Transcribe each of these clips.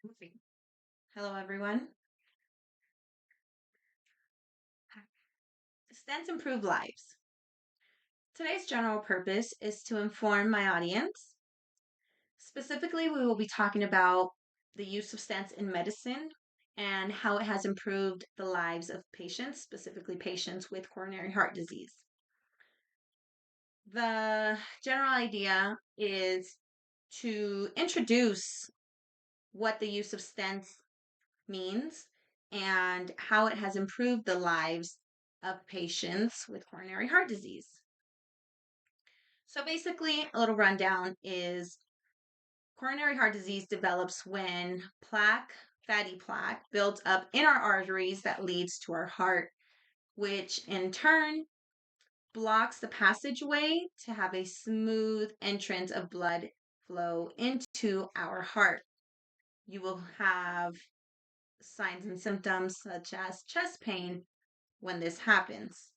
Okay. Hello, everyone. Stents improve lives. Today's general purpose is to inform my audience. Specifically, we will be talking about the use of stents in medicine and how it has improved the lives of patients, specifically patients with coronary heart disease. The general idea is to introduce what the use of stents means and how it has improved the lives of patients with coronary heart disease. So, basically, a little rundown is coronary heart disease develops when fatty plaque, builds up in our arteries that leads to our heart, which in turn blocks the passageway to have a smooth entrance of blood flow into our heart. You will have signs and symptoms such as chest pain when this happens.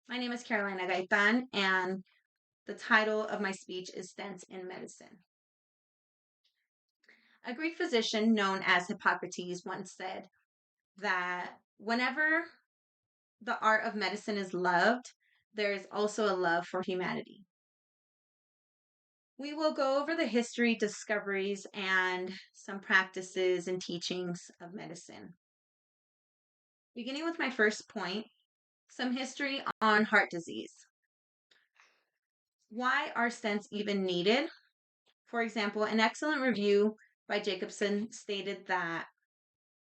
My name is Carolina Gaitan, and the title of my speech is Stents in Medicine. A Greek physician known as Hippocrates once said that whenever the art of medicine is loved, there is also a love for humanity. We will go over the history, discoveries, and some practices and teachings of medicine. Beginning with my first point, some history on heart disease. Why are stents even needed? For example, an excellent review by Jacobson stated that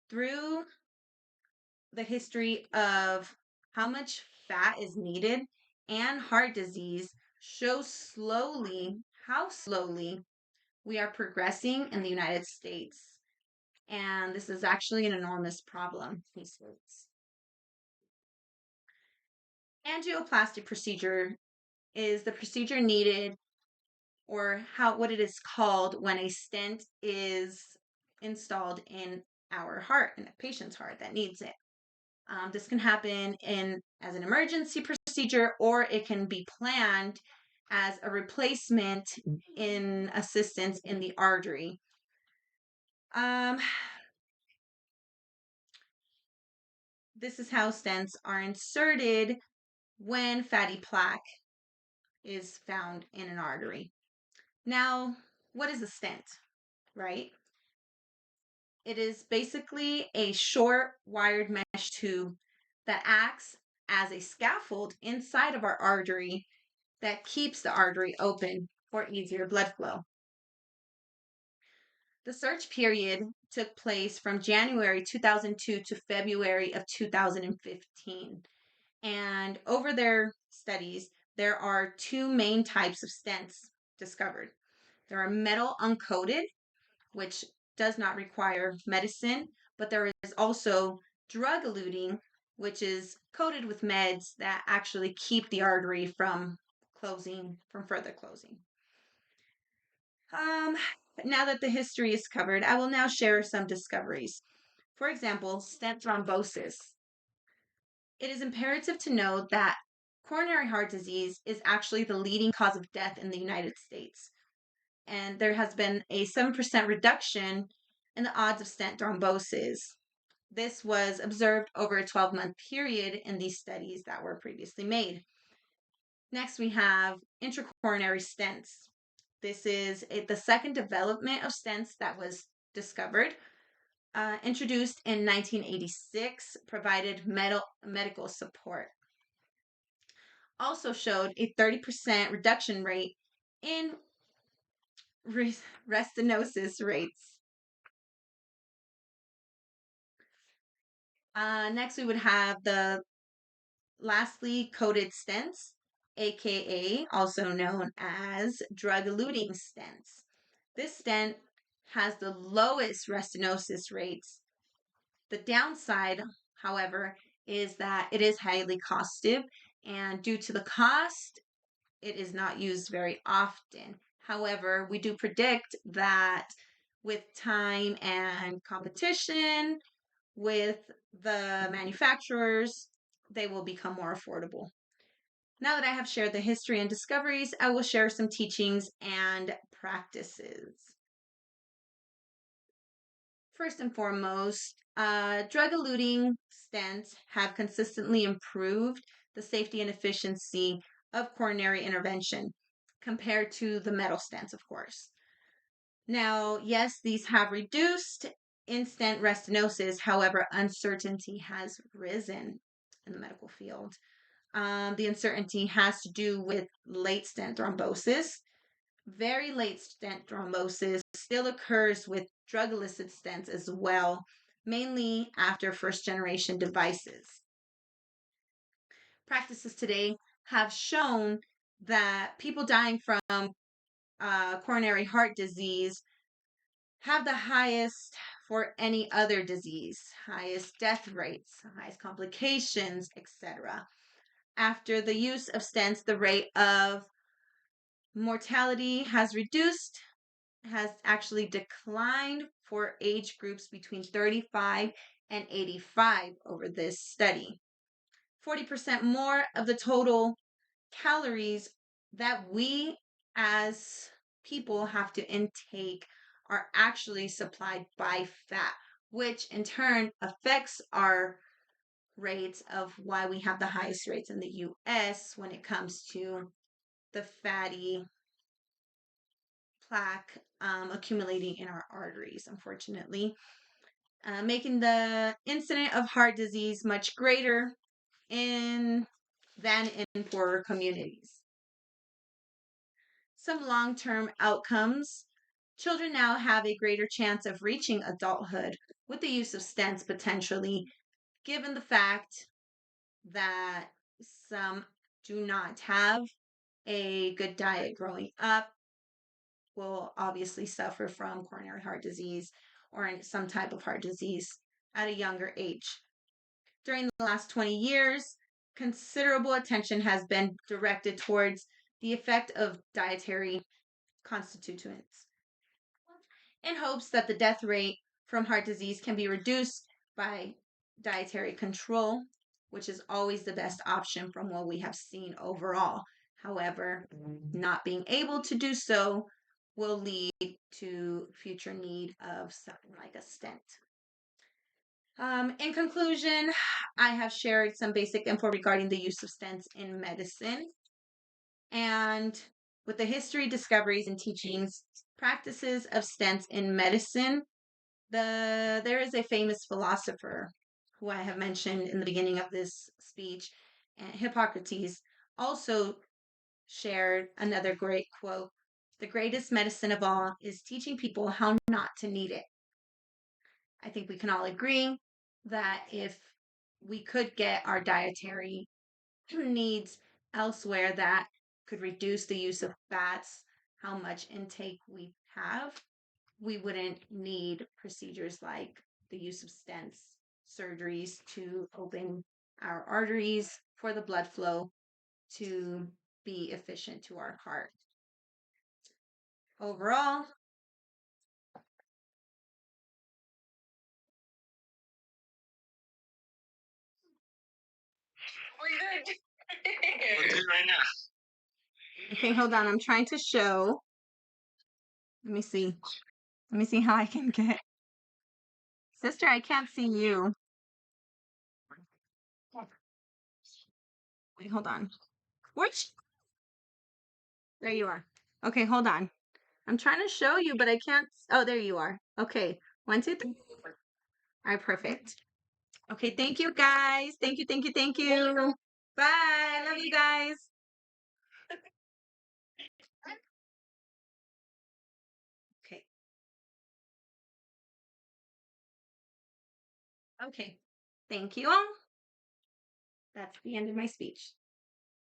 through the history of how much fat is needed and heart disease shows how slowly we are progressing in the United States. And this is actually an enormous problem, he states. Angioplasty procedure is the procedure needed or what it is called when a stent is installed in our heart, in a patient's heart that needs it. This can happen as an emergency procedure, or it can be planned as a replacement in assistance in the artery. This is how stents are inserted when fatty plaque is found in an artery. Now, what is a stent, right? It is basically a short wired mesh tube that acts as a scaffold inside of our artery that keeps the artery open for easier blood flow. The search period took place from January 2002 to February of 2015. And over their studies, there are two main types of stents discovered. There are metal uncoated, which does not require medicine, but there is also drug eluting, which is coated with meds that actually keep the artery from further closing. Now that the history is covered, I will now share some discoveries. For example, stent thrombosis. It is imperative to know that coronary heart disease is actually the leading cause of death in the United States. And there has been a 7% reduction in the odds of stent thrombosis. This was observed over a 12-month period in these studies that were previously made. Next, we have intracoronary stents. This is the second development of stents that was discovered. Introduced in 1986, provided medical support. Also showed a 30% reduction rate in restenosis rates. Next, we would have the lastly coated stents, aka also known as drug-eluting stents. This stent has the lowest restenosis rates. The downside, however, is that it is highly costive, and due to the cost, it is not used very often. However, we do predict that with time and competition with the manufacturers, they will become more affordable. Now that I have shared the history and discoveries, I will share some teachings and practices. First and foremost, drug-eluting stents have consistently improved the safety and efficiency of coronary intervention compared to the metal stents, of course. Now, yes, these have reduced in-stent restenosis. However, uncertainty has risen in the medical field. The uncertainty has to do with late stent thrombosis. Very late stent thrombosis still occurs with drug-eluted stents as well, mainly after first-generation devices. Practices today have shown that people dying from coronary heart disease have the highest for any other disease, highest death rates, highest complications, etc. After the use of stents, the rate of mortality has reduced, has actually declined for age groups between 35 and 85 over this study. 40% more of the total calories that we as people have to intake are actually supplied by fat, which in turn affects our rates of why we have the highest rates in the US when it comes to the fatty plaque accumulating in our arteries, unfortunately, making the incidence of heart disease much greater than in poorer communities. Some long-term outcomes. Children now have a greater chance of reaching adulthood with the use of stents potentially, given the fact that some do not have a good diet growing up, will obviously suffer from coronary heart disease or some type of heart disease at a younger age. During the last 20 years, considerable attention has been directed towards the effect of dietary constituents in hopes that the death rate from heart disease can be reduced by dietary control, which is always the best option from what we have seen overall. However, not being able to do so will lead to future need of something like a stent. In conclusion, I have shared some basic info regarding the use of stents in medicine. And with the history, discoveries, and teachings, practices of stents in medicine, there is a famous philosopher who I have mentioned in the beginning of this speech, Hippocrates, also shared another great quote: "The greatest medicine of all is teaching people how not to need it." I think we can all agree that if we could get our dietary needs elsewhere that could reduce the use of fats, how much intake we have, we wouldn't need procedures like the use of stents, surgeries to open our arteries for the blood flow to be efficient to our heart. Overall, we're good. We're good right now. Okay, hold on. I'm trying to show. Let me see. Let me see how I can get. Sister, I can't see you. Wait, hold on. Which? There you are. Okay, hold on. I'm trying to show you, but I can't. Oh, there you are. Okay. 1, 2, 3. All right, perfect. Okay, thank you guys. Thank you, thank you, thank you. Bye. Love you guys. Okay. Okay. Thank you all. That's the end of my speech.